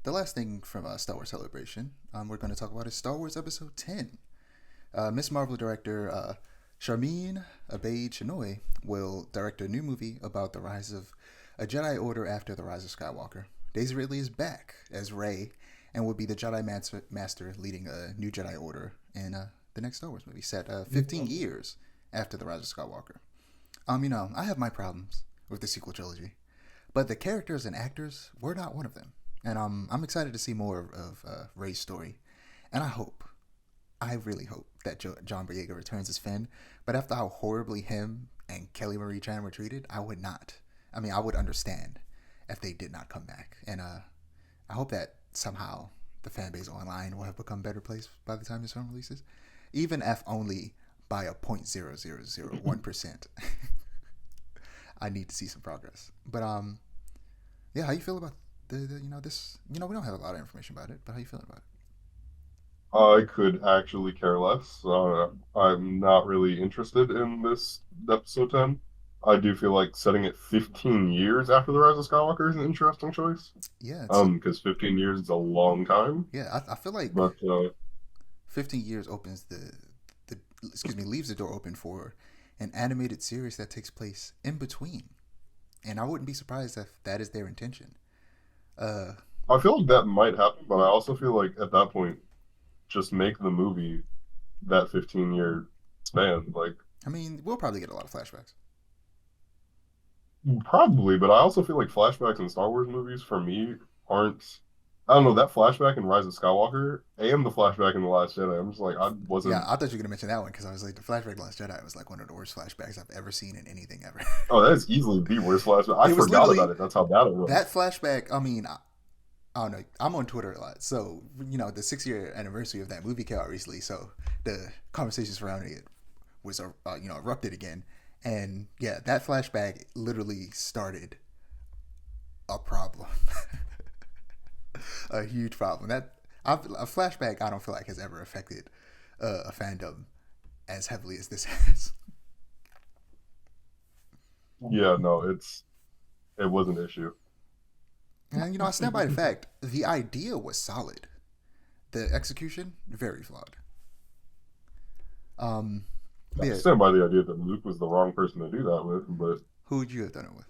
the last thing from Star Wars Celebration, we're going to talk about is Star Wars Episode 10. Miss Marvel director Charmin Abaid Chinoy will direct a new movie about the rise of a Jedi Order after the rise of Skywalker. Daisy Ridley is back as Rey and will be the Jedi Master leading a new Jedi Order in the next Star Wars movie set 15 years after the rise of Skywalker. I have my problems with the sequel trilogy, but the characters and actors were not one of them. And I'm excited to see more of Rey's story. And I really hope that John Boyega returns as Finn. But after how horribly him and Kelly Marie Tran were treated, I would not. I would understand if they did not come back. And I hope that somehow the fan base online will have become a better place by the time this film releases. Even if only by a 0.0001%. I need to see some progress. But yeah, how you feel about this? We don't have a lot of information about it, but how you feeling about it? I could actually care less. I'm not really interested in this episode 10. I do feel like setting it 15 years after the Rise of Skywalker is an interesting choice. Yeah, Because 15 years is a long time. yeah. I feel like But 15 years opens the leaves the door open for an animated series that takes place in between, and I wouldn't be surprised if that is their intention. Uh, I feel like that might happen, but I also feel like at that point, just make the movie that 15-year span. Like, we'll probably get a lot of flashbacks. probably, but I also feel like flashbacks in Star Wars movies for me aren't. I don't know that flashback in Rise of Skywalker and the flashback in The Last Jedi. I'm just like I Yeah, wasn't. I thought you were gonna mention that one because I was like, the flashback in Last Jedi was like one of the worst flashbacks I've ever seen in anything ever. Oh, that is easily the worst flashback. I It was forgot literally about it. That's how bad it that was. flashback. I don't know. I'm on Twitter a lot, so the 6 year anniversary of that movie came out recently. So the conversation surrounding it was erupted again, and yeah, that flashback literally started a problem, a huge problem. A flashback I don't feel like has ever affected a fandom as heavily as this has. Yeah, no, it was an issue. And I stand by the fact the idea was solid, the execution very flawed. Um, I yeah, stand by the idea that Luke was the wrong person to do that with, but who would you have done it with?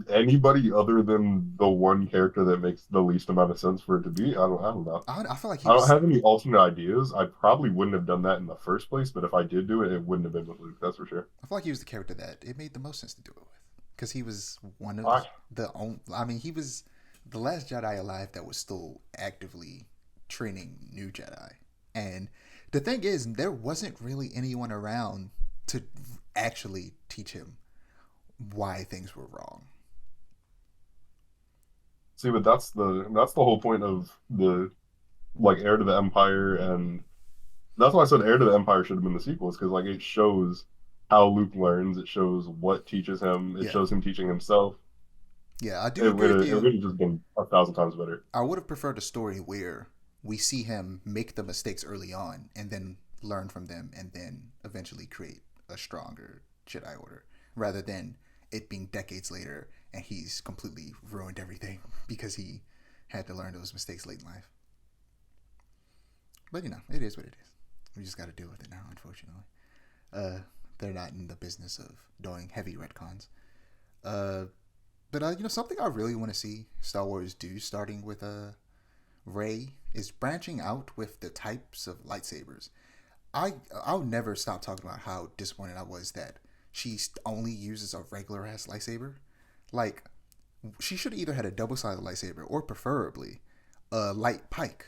anybody other than the one character that makes the least amount of sense for it to be, I don't know. I feel like he I don't was. have any alternate ideas. I probably wouldn't have done that in the first place, but if I did do it, it wouldn't have been with Luke. That's for sure. I feel like he was the character that it made the most sense to do it with, because he was one of I the only. He was the last Jedi alive that was still actively training new Jedi, and the thing is, there wasn't really anyone around to actually teach him why things were wrong. see, but that's the whole point of the like Heir to the Empire, and that's why I said Heir to the Empire should have been the sequels because like it shows how Luke learns, it shows what teaches him, it Yeah, shows him teaching himself. yeah, I do It agree would with have it you. would have just been 1,000 times better. I would have preferred a story where we see him make the mistakes early on and then learn from them and then eventually create a stronger Jedi Order rather than it being decades later and he's completely ruined everything because he had to learn those mistakes late in life. But it is what it is. We just got to deal with it now, unfortunately. Uh, they're not in the business of doing heavy retcons. Uh, but something I really want to see Star Wars do, starting with Rey, is branching out with the types of lightsabers. I'll never stop talking about how disappointed I was that she only uses a regular ass lightsaber. Like she should have either had a double sided lightsaber or preferably a light pike.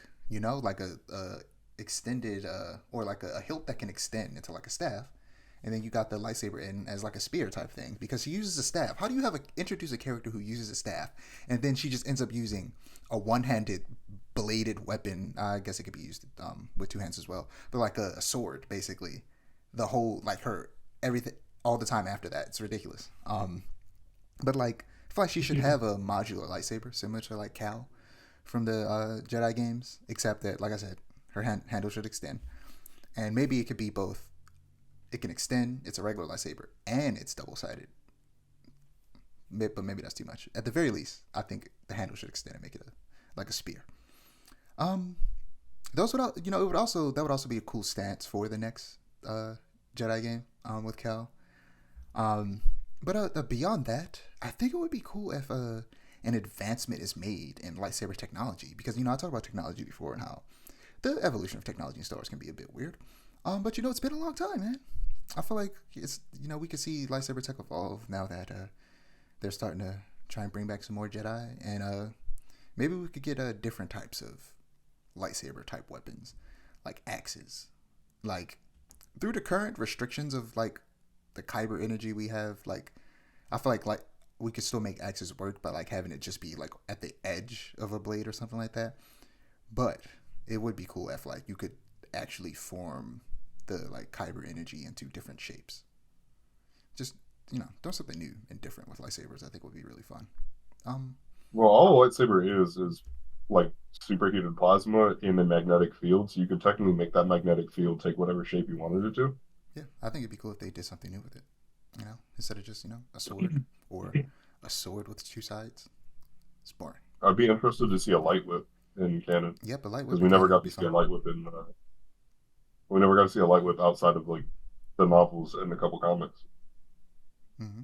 Like a extended or like a hilt that can extend into like a staff. And then you got the lightsaber in as like a spear type thing because she uses a staff. How do you introduce a character who uses a staff and then she just ends up using a one-handed bladed weapon? I guess it could be used with two hands as well, but like a sword basically. The whole like her everything all the time after that. It's ridiculous. But like I feel like she should have a modular lightsaber similar to like Cal from the Jedi games, except that like I said, her handle should extend, and maybe it could be both. It can extend. It's a regular lightsaber, and it's double sided. but maybe that's too much. At the very least, I think the handle should extend and make it like a spear. Um, those would it would also that would also be a cool stance for the next Jedi game with Cal. Um, but beyond that, I think it would be cool if an advancement is made in lightsaber technology because I talked about technology before and how the evolution of technology in Star Wars can be a bit weird. But it's been a long time, man. I feel like it's we could see lightsaber tech evolve now that they're starting to try and bring back some more Jedi, and maybe we could get different types of lightsaber type weapons, like axes. Like through the current restrictions of like the kyber energy we have, like I feel like we could still make axes work, but like having it just be like at the edge of a blade or something like that. But it would be cool if like you could actually form the like kyber energy into different shapes. Just doing something new and different with lightsabers, I think would be really fun. Um, Well, all a lightsaber is like superheated plasma in a magnetic field, so you could technically make that magnetic field take whatever shape you wanted it to. yeah, I think it'd be cool if they did something new with it. Instead of just a sword or a sword with two sides. It's boring. I'd be interested to see a light whip in canon Yep, a light because whip in canon would be fun. we never got to see a light whip outside of like the novels and a couple comics. Mm-hmm.